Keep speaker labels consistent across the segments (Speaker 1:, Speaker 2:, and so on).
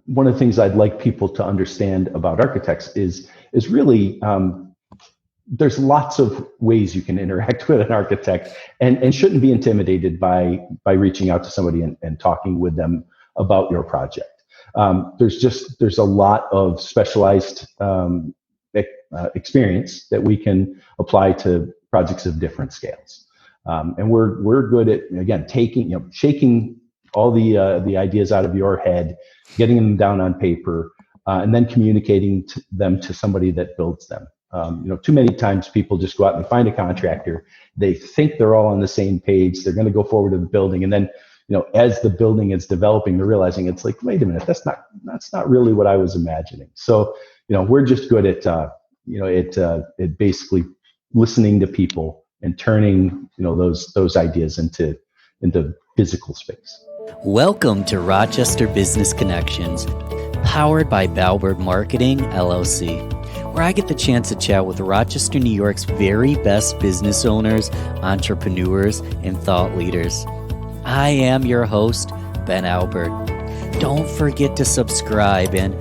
Speaker 1: one of the things I'd like people to understand about architects is really there's lots of ways you can interact with an architect, and shouldn't be intimidated by reaching out to somebody and talking with them about your project. There's a lot of specialized experience that we can apply to projects of different scales, and we're good at, again, shaking all the ideas out of your head, getting them down on paper, and then communicating them to somebody that builds them. Too many times people just go out and find a contractor. They think they're all on the same page. They're going to go forward to the building, and then as the building is developing, they're realizing it's like, wait a minute, that's not really what I was imagining. So we're just good at at basically listening to people and turning those ideas into physical space.
Speaker 2: Welcome to Rochester Business Connections, powered by Balbert Marketing, LLC, where I get the chance to chat with Rochester, New York's very best business owners, entrepreneurs, and thought leaders. I am your host, Ben Albert. Don't forget to subscribe, and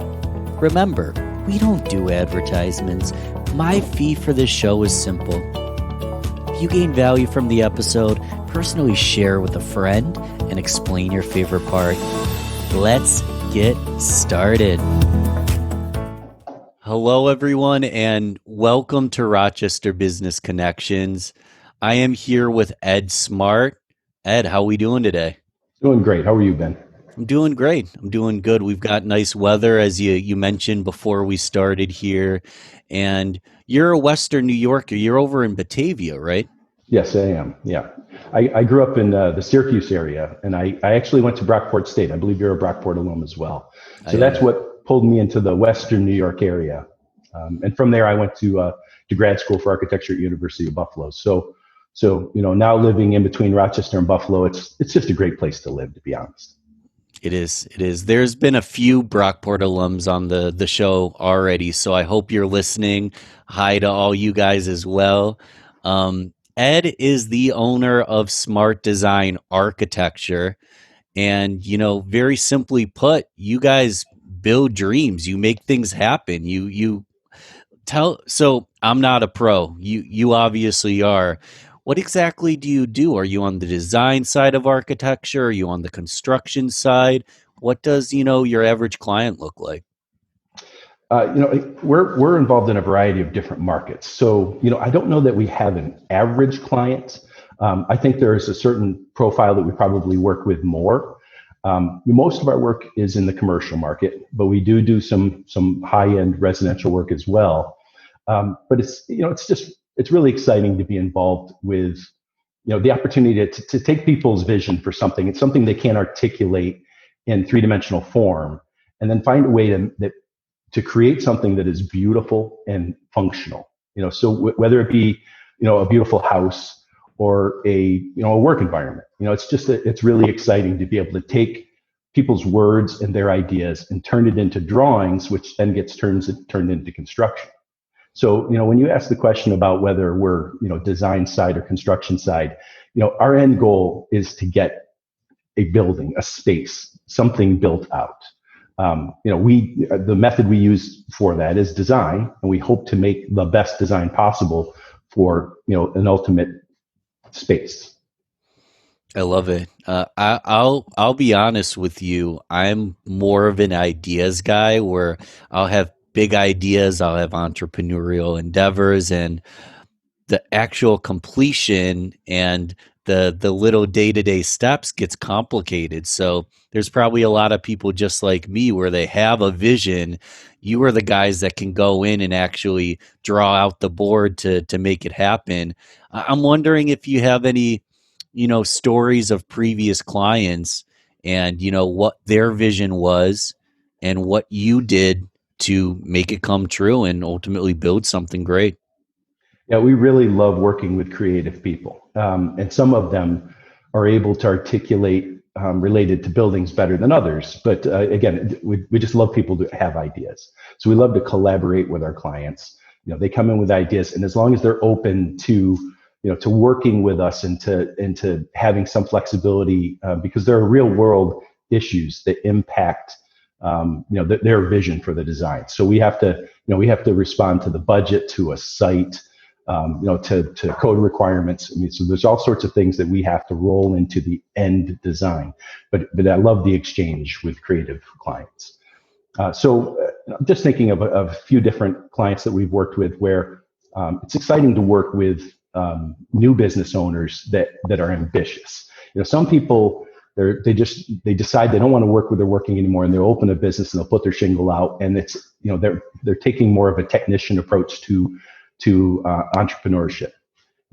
Speaker 2: remember, we don't do advertisements. My fee for this show is simple. If you gain value from the episode, personally share with a friend and explain your favorite part. Let's get started. Hello, everyone, and welcome to Rochester Business Connections. I am here with Ed Smart. Ed, how are we doing today?
Speaker 1: Doing great. How are you, Ben?
Speaker 2: I'm doing great. I'm doing good. We've got nice weather, as you mentioned before we started here. And you're a Western New Yorker. You're over in Batavia, right?
Speaker 1: Yes, I am. Yeah. I grew up in the Syracuse area, and I actually went to Brockport State. I believe you're a Brockport alum as well. So that's what pulled me into the Western New York area. And from there, I went to grad school for architecture at University of Buffalo. So now living in between Rochester and Buffalo, it's just a great place to live, to be honest.
Speaker 2: It is. There's been a few Brockport alums on the show already, so I hope you're listening. Hi to all you guys as well. Ed is the owner of smartDESIGN Architecture, and very simply put, you guys build dreams. You make things happen. You tell. So I'm not a pro. You obviously are. What exactly do you do? Are you on the design side of architecture? Are you on the construction side? What does, your average client look like?
Speaker 1: We're involved in a variety of different markets. So, I don't know that we have an average client. I think there is a certain profile that we probably work with more. Most of our work is in the commercial market, but we do some high-end residential work as well. But it's really exciting to be involved with, the opportunity to take people's vision for something. It's something they can't articulate in three-dimensional form, and then find a way to create something that is beautiful and functional. So whether it be, a beautiful house or a work environment, it's really exciting to be able to take people's words and their ideas and turn it into drawings, which then gets turned into construction. So, when you ask the question about whether we're, design side or construction side, our end goal is to get a building, a space, something built out. The method we use for that is design, and we hope to make the best design possible for, an ultimate space.
Speaker 2: I love it. I'll be honest with you. I'm more of an ideas guy, where I'll have big ideas, I'll have entrepreneurial endeavors, and the actual completion and the little day-to-day steps gets complicated. So there's probably a lot of people just like me where they have a vision. You are the guys that can go in and actually draw out the board to make it happen. I'm wondering if you have any, stories of previous clients and, what their vision was and what you did to make it come true and ultimately build something great.
Speaker 1: Yeah, we really love working with creative people. And some of them are able to articulate related to buildings better than others. But again, we just love people to have ideas. So we love to collaborate with our clients. They come in with ideas, and as long as they're open to working with us and to having some flexibility, because there are real world issues that impact their vision for the design. So we have to respond to the budget, to a site, to code requirements. I mean, so there's all sorts of things that we have to roll into the end design. But I love the exchange with creative clients. So I'm just thinking of a few different clients that we've worked with where it's exciting to work with new business owners that are ambitious. Some people they decide they don't want to work where they're working anymore, and they'll open a business and they'll put their shingle out, and it's they're taking more of a technician approach to entrepreneurship.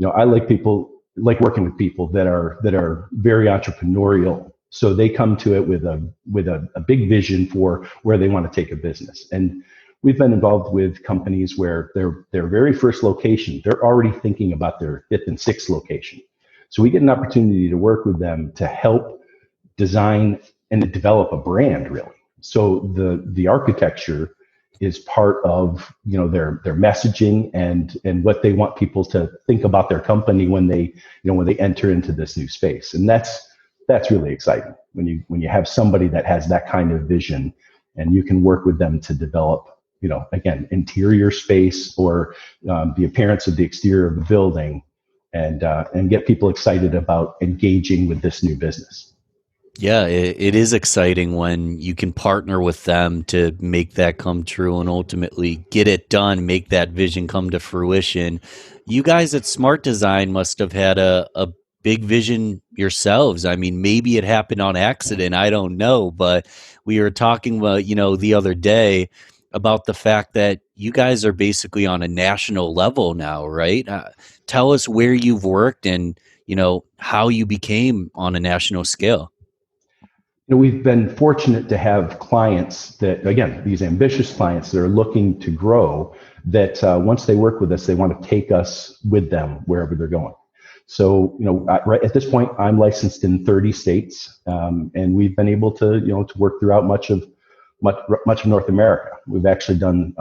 Speaker 1: I like working with people that are very entrepreneurial. So they come to it with a big vision for where they want to take a business. And we've been involved with companies where their very first location, they're already thinking about their fifth and sixth location. So we get an opportunity to work with them to help design and develop a brand, really. So the architecture is part of their messaging and what they want people to think about their company when they enter into this new space. And that's really exciting when you have somebody that has that kind of vision, and you can work with them to develop again, interior space or the appearance of the exterior of the building, and get people excited about engaging with this new business.
Speaker 2: Yeah, it is exciting when you can partner with them to make that come true and ultimately get it done, make that vision come to fruition. You guys at smartDESIGN must have had a big vision yourselves. I mean, maybe it happened on accident. I don't know. But we were talking about, the other day about the fact that you guys are basically on a national level now, right? Tell us where you've worked and, how you became on a national scale.
Speaker 1: We've been fortunate to have clients that, again, these ambitious clients that are looking to grow, that once they work with us, they want to take us with them wherever they're going. So, right at this point, I'm licensed in 30 states, and we've been able to, to work throughout much of North America. We've actually done,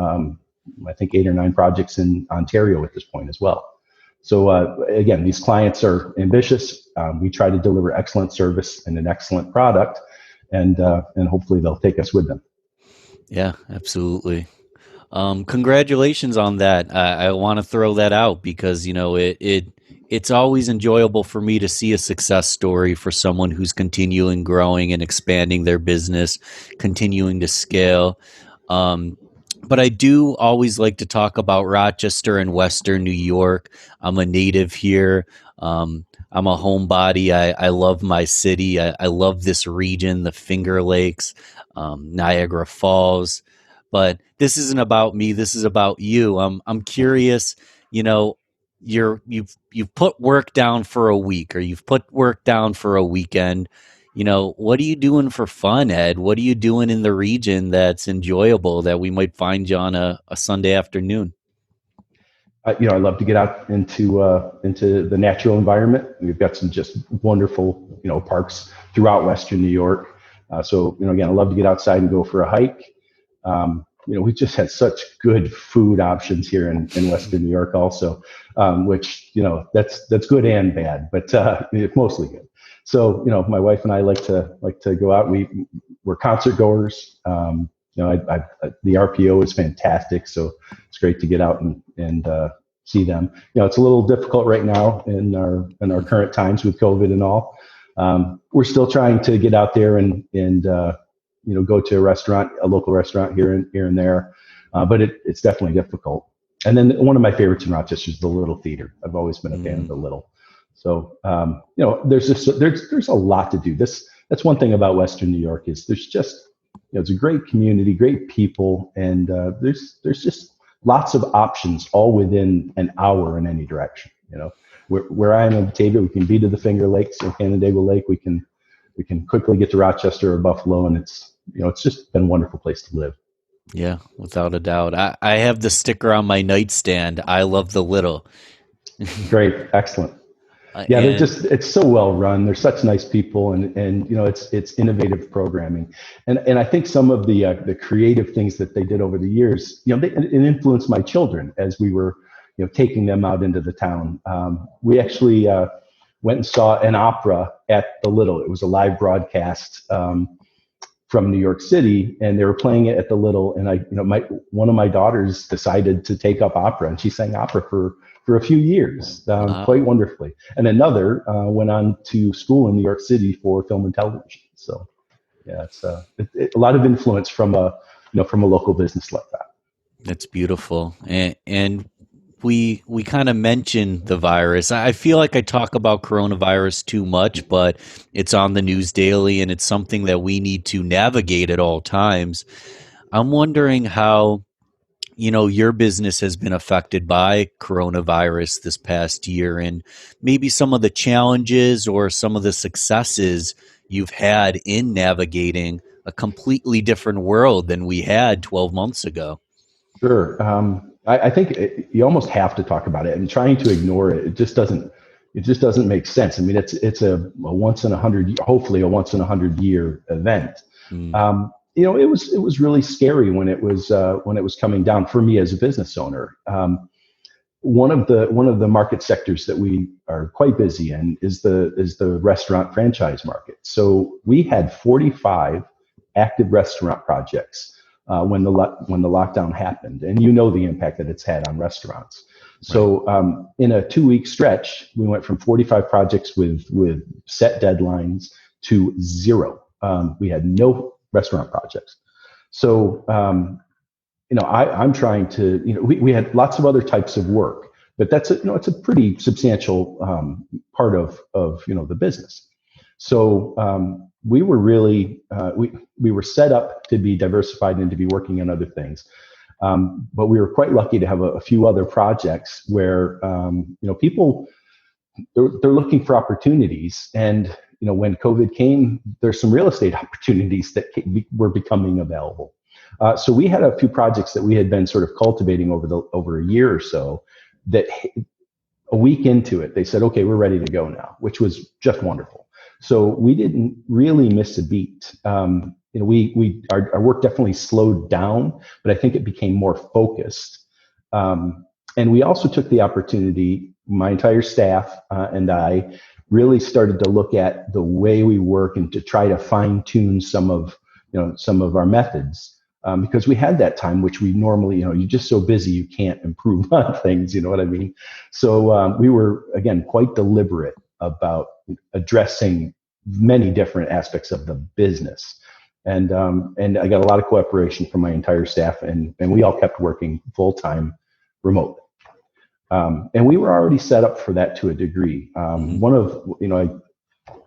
Speaker 1: I think, 8 or 9 projects in Ontario at this point as well. So again, these clients are ambitious. We try to deliver excellent service and an excellent product, and hopefully they'll take us with them.
Speaker 2: Yeah, absolutely. Congratulations on that. I want to throw that out because it's always enjoyable for me to see a success story for someone who's continuing growing and expanding their business, continuing to scale. But I do always like to talk about Rochester and Western New York. I'm a native here. I'm a homebody. I love my city. I love this region, the Finger Lakes, Niagara Falls. But this isn't about me. This is about you. I'm curious. You've put work down for a week, or you've put work down for a weekend. What are you doing for fun, Ed? What are you doing in the region that's enjoyable that we might find you on a Sunday afternoon?
Speaker 1: I love to get out into the natural environment. We've got some just wonderful, parks throughout Western New York. So, again, I love to get outside and go for a hike. We just had such good food options here in Western New York also, which, that's good and bad, but it's mostly good. So, my wife and I like to go out. We're concert goers. The RPO is fantastic. So it's great to get out and see them. It's a little difficult right now in our current times with COVID and all. We're still trying to get out there and go to a local restaurant here and there. But it's definitely difficult. And then one of my favorites in Rochester is the Little Theater. I've always been a fan of the Little. So, there's a lot to do. That's one thing about Western New York is there's just, it's a great community, great people, and there's just lots of options all within an hour in any direction. Where I am in Batavia, we can be to the Finger Lakes or Canandaigua Lake. We can quickly get to Rochester or Buffalo, and it's just been a wonderful place to live.
Speaker 2: Yeah, without a doubt. I have the sticker on my nightstand. I love the Little.
Speaker 1: Great, excellent. Yeah, it's so well run. They're such nice people, and it's innovative programming, and I think some of the creative things that they did over the years, it influenced my children as we were taking them out into the town. We actually went and saw an opera at the Little. It was a live broadcast from New York City, and they were playing it at the Little. And one of my daughters decided to take up opera, and she sang opera for a few years, quite wonderfully. And another went on to school in New York City for film and television. So yeah, it's a lot of influence from a local business like that.
Speaker 2: That's beautiful. And we kind of mentioned the virus. I feel like I talk about coronavirus too much, but it's on the news daily and it's something that we need to navigate at all times. I'm wondering how, your business has been affected by coronavirus this past year, and maybe some of the challenges or some of the successes you've had in navigating a completely different world than we had 12 months ago.
Speaker 1: Sure. I think you almost have to talk about it, and trying to ignore it, it just doesn't make sense. I mean, it's a once in 100, hopefully a once in 100 year event.
Speaker 2: Mm.
Speaker 1: It was really scary when it was coming down for me as a business owner. One of the market sectors that we are quite busy in is the restaurant franchise market. So we had 45 active restaurant projects when the lockdown happened, and the impact that it's had on restaurants. So in a 2-week stretch, we went from 45 projects with set deadlines to 0. We had no restaurant projects. So I'm trying to, we had lots of other types of work, but it's a pretty substantial part of the business. So we were really we were set up to be diversified and to be working on other things, but we were quite lucky to have a few other projects where people they're looking for opportunities, and when COVID came, there's some real estate opportunities that were becoming available. So we had a few projects that we had been sort of cultivating over a year or so, that a week into it, they said, okay, we're ready to go now, which was just wonderful. So we didn't really miss a beat. Our work definitely slowed down, but I think it became more focused. And we also took the opportunity, my entire staff and I really started to look at the way we work and to try to fine tune some of our methods. Because we had that time, which we normally, you're just so busy, you can't improve on things, you know what I mean? So we were, again, quite deliberate about addressing many different aspects of the business. And I got a lot of cooperation from my entire staff, and we all kept working full-time remotely. And we were already set up for that to a degree. One of,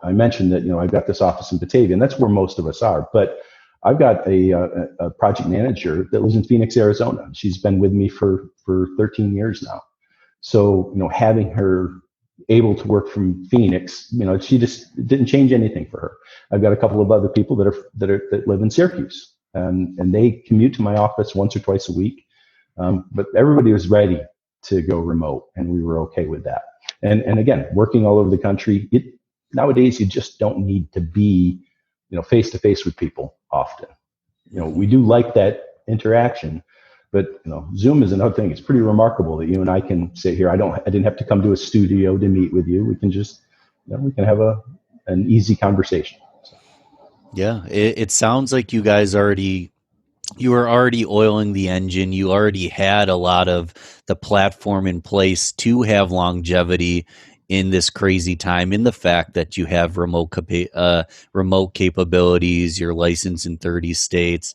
Speaker 1: I mentioned that, I've got this office in Batavia, and that's where most of us are, but I've got a project manager that lives in Phoenix, Arizona. She's been with me for 13 years now. So, having her able to work from Phoenix, she just didn't change anything for her. I've got a couple of other people that live in Syracuse, and they commute to my office once or twice a week. But everybody was ready to go remote, and we were okay with that. And again, working all over the country, nowadays you just don't need to be face to face with people often. We do like that interaction, but Zoom is another thing. It's pretty remarkable that you and I can sit here. I didn't have to come to a studio to meet with you. We can just, we can have an easy conversation. So.
Speaker 2: Yeah, it sounds like you guys you were already oiling the engine. You already had a lot of the platform in place to have longevity in this crazy time, in the fact that you have remote capabilities, you're licensed in 30 states.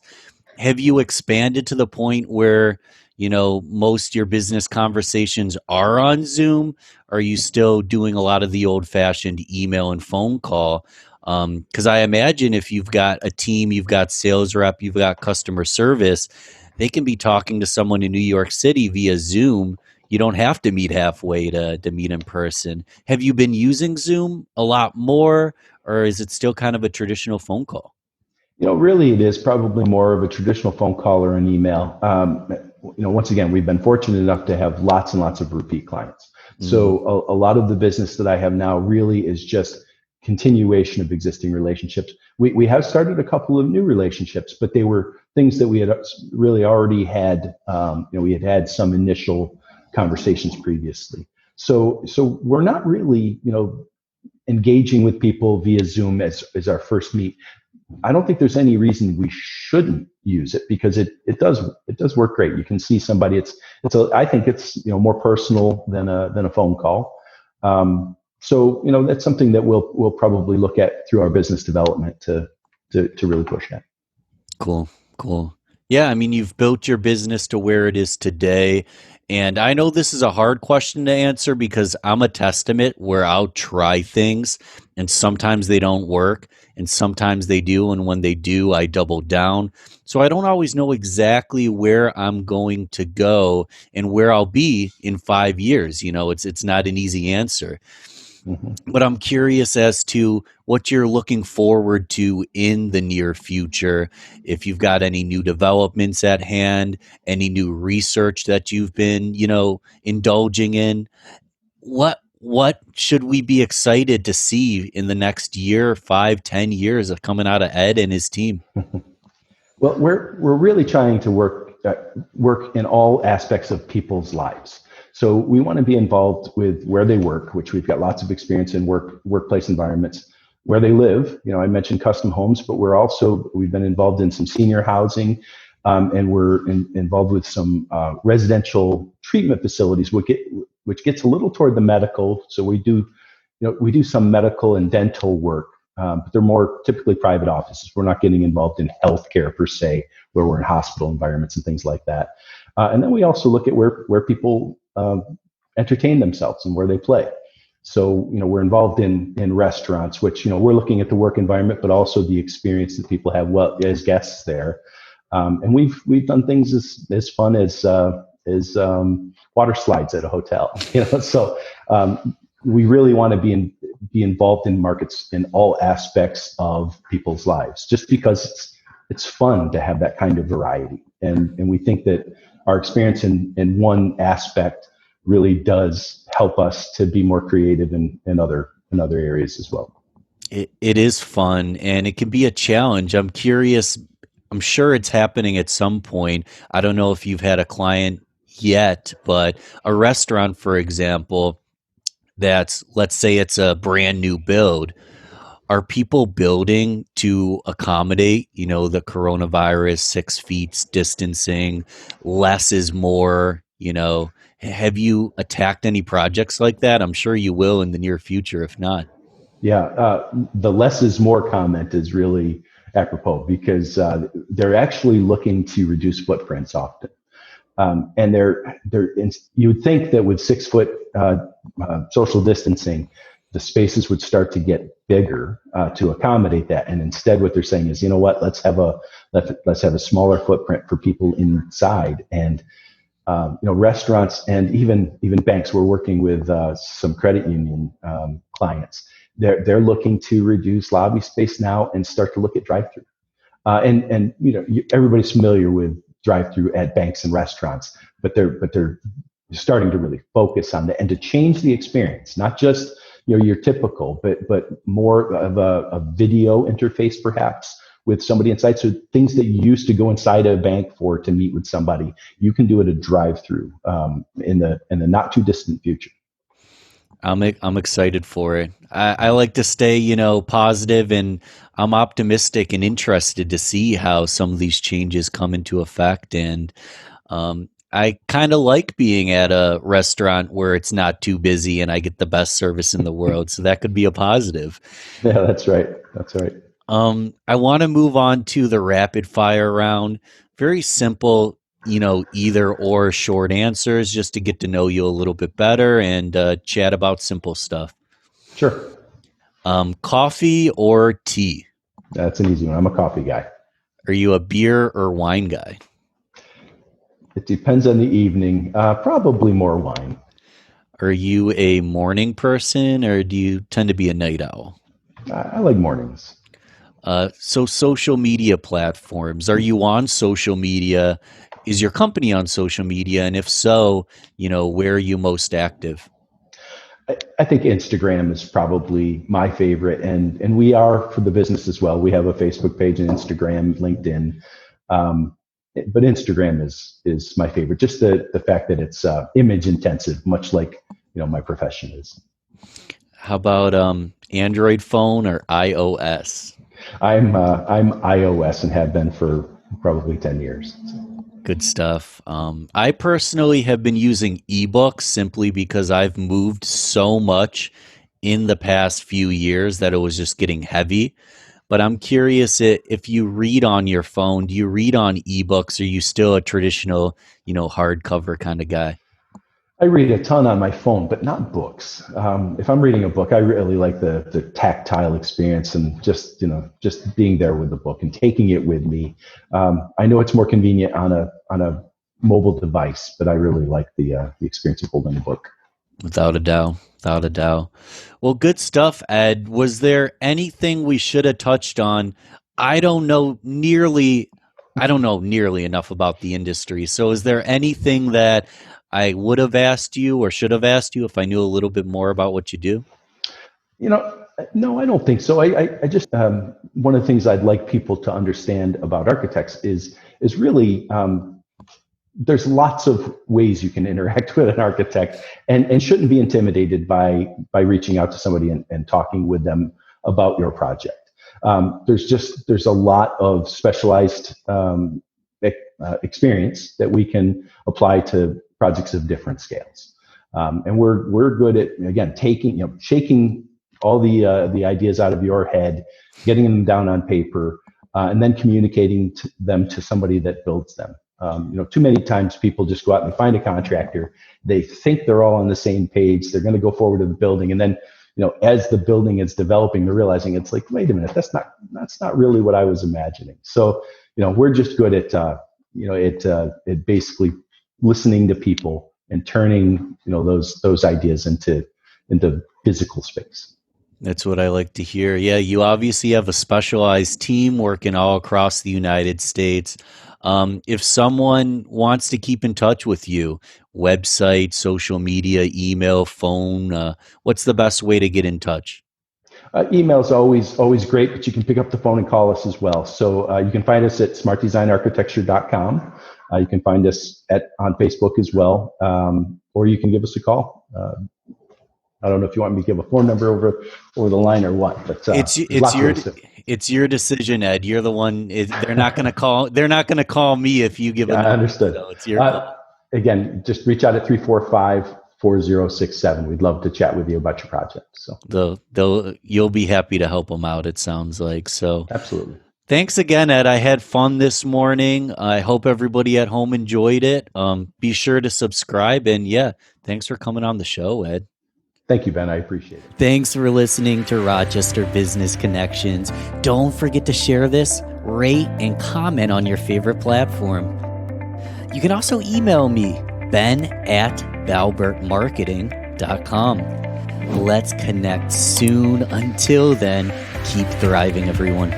Speaker 2: Have you expanded to the point where, most of your business conversations are on Zoom? Are you still doing a lot of the old fashioned email and phone call? Because I imagine if you've got a team, you've got sales rep, you've got customer service, they can be talking to someone in New York City via Zoom. You don't have to meet halfway to meet in person. Have you been using Zoom a lot more, or is it still kind of a traditional phone call?
Speaker 1: Really, it is probably more of a traditional phone call or an email. Once again, we've been fortunate enough to have lots and lots of repeat clients. So a lot of the business that I have now really is just continuation of existing relationships. We have started a couple of new relationships, but they were things that we had really already had. We had had some initial conversations previously. So we're not really, engaging with people via Zoom as our first meet. I don't think there's any reason we shouldn't use it, because it does work great. You can see somebody. I think it's more personal than a phone call. So that's something that we'll probably look at through our business development to really push that.
Speaker 2: Cool, cool. Yeah, I mean, you've built your business to where it is today. And I know this is a hard question to answer because I'm a testament where I'll try things and sometimes they don't work and sometimes they do. And when they do, I double down. So I don't always know exactly where I'm going to go and where I'll be in 5 years. It's not an easy answer.
Speaker 1: Mhm.
Speaker 2: But I'm curious as to what you're looking forward to in the near future. If you've got any new developments at hand, any new research that you've been, indulging in. What should we be excited to see in the next year, 5, 10 years of coming out of Ed and his team?
Speaker 1: Well, we're really trying to work in all aspects of people's lives. So we want to be involved with where they work, which we've got lots of experience in workplace environments, where they live. I mentioned custom homes, but we've been involved in some senior housing, and we're involved with some residential treatment facilities, which gets a little toward the medical. So we do some medical and dental work, but they're more typically private offices. We're not getting involved in healthcare per se, where we're in hospital environments and things like that. And then we also look at where people entertain themselves and where they play. So we're involved in restaurants, which we're looking at the work environment, but also the experience that people have as guests there. And we've done things as fun as water slides at a hotel. So we really want to be involved in markets in all aspects of people's lives, just because it's fun to have that kind of variety. And we think that our experience in one aspect really does help us to be more creative in other areas as well.
Speaker 2: It is fun and it can be a challenge. I'm curious. I'm sure it's happening at some point. I don't know if you've had a client yet, but a restaurant, for example, let's say it's a brand new build. Are people building to accommodate, the coronavirus, 6 feet distancing, less is more, have you attacked any projects like that? I'm sure you will in the near future, if not.
Speaker 1: Yeah, the less is more comment is really apropos, because they're actually looking to reduce footprints often. And you would think that with 6 foot social distancing, the spaces would start to get bigger to accommodate that. And instead, what they're saying is, what, let's have a smaller footprint for people inside. And restaurants and even banks. We're working with some credit union clients. They're looking to reduce lobby space now and start to look at drive-through. And everybody's familiar with drive-through at banks and restaurants, but they're starting to really focus on that and to change the experience, not just your typical, but more of a video interface perhaps with somebody inside. So things that you used to go inside a bank to meet with somebody, you can do it a drive-through in the not too distant future.
Speaker 2: I'm excited for it. I like to stay, positive, and I'm optimistic and interested to see how some of these changes come into effect. And I kind of like being at a restaurant where it's not too busy and I get the best service in the world. So that could be a positive.
Speaker 1: Yeah, that's right. That's right.
Speaker 2: I want to move on to the rapid fire round. Very simple, either or short answers, just to get to know you a little bit better and chat about simple stuff.
Speaker 1: Sure.
Speaker 2: Coffee or tea?
Speaker 1: That's an easy one. I'm a coffee guy.
Speaker 2: Are you a beer or wine guy?
Speaker 1: It depends on the evening. Probably more wine.
Speaker 2: Are you a morning person or do you tend to be a night owl?
Speaker 1: I like mornings.
Speaker 2: So social media platforms, are you on social media? Is your company on social media? And if so, where are you most active?
Speaker 1: I think Instagram is probably my favorite, and we are for the business as well. We have a Facebook page and Instagram, LinkedIn, but Instagram is my favorite. Just the fact that it's image intensive, much like my profession is.
Speaker 2: How about Android phone or iOS?
Speaker 1: I'm iOS and have been for probably 10 years. So.
Speaker 2: Good stuff. I personally have been using eBooks simply because I've moved so much in the past few years that it was just getting heavy. But I'm curious if you read on your phone, do you read on eBooks? Or are you still a traditional, hardcover kind of guy?
Speaker 1: I read a ton on my phone, but not books. If I'm reading a book, I really like the tactile experience and just being there with the book and taking it with me. I know it's more convenient on a mobile device, but I really like the experience of holding a book.
Speaker 2: Without a doubt. Without a doubt. Well, good stuff, Ed. Was there anything we should have touched on? I don't know nearly enough about the industry. So is there anything that I would have asked you or should have asked you if I knew a little bit more about what you do?
Speaker 1: No, I don't think so. I just one of the things I'd like people to understand about architects is really there's lots of ways you can interact with an architect and shouldn't be intimidated by reaching out to somebody and talking with them about your project. There's a lot of specialized experience that we can apply to projects of different scales. And we're good at, again, shaking all the ideas out of your head, getting them down on paper, and then communicating them to somebody that builds them. Too many times people just go out and find a contractor. They think they're all on the same page. They're going to go forward to the building, and then as the building is developing, they're realizing it's like, wait a minute, that's not really what I was imagining. So we're just good at at basically listening to people and turning those ideas into physical space.
Speaker 2: That's what I like to hear. Yeah, you obviously have a specialized team working all across the United States. If someone wants to keep in touch with you, website, social media, email, phone, what's the best way to get in touch?
Speaker 1: Email is always great, but you can pick up the phone and call us as well. So you can find us at smartdesignarchitecture.com. You can find us on Facebook as well, or you can give us a call. I don't know if you want me to give a phone number over the line or what, but
Speaker 2: it's your decision, Ed. You're the one. They're not going to call. They're not going to call me if you give a number.
Speaker 1: Understood.
Speaker 2: So it's your call.
Speaker 1: Again, just reach out at 345-4067. We'd love to chat with you about your project. So
Speaker 2: you'll be happy to help them out. It sounds like so.
Speaker 1: Absolutely.
Speaker 2: Thanks again, Ed. I had fun this morning. I hope everybody at home enjoyed it. Be sure to subscribe, and thanks for coming on the show, Ed.
Speaker 1: Thank you, Ben. I appreciate it.
Speaker 2: Thanks for listening to Rochester Business Connections. Don't forget to share this, rate, and comment on your favorite platform. You can also email me, ben@valbertmarketing.com. Let's connect soon. Until then, keep thriving, everyone.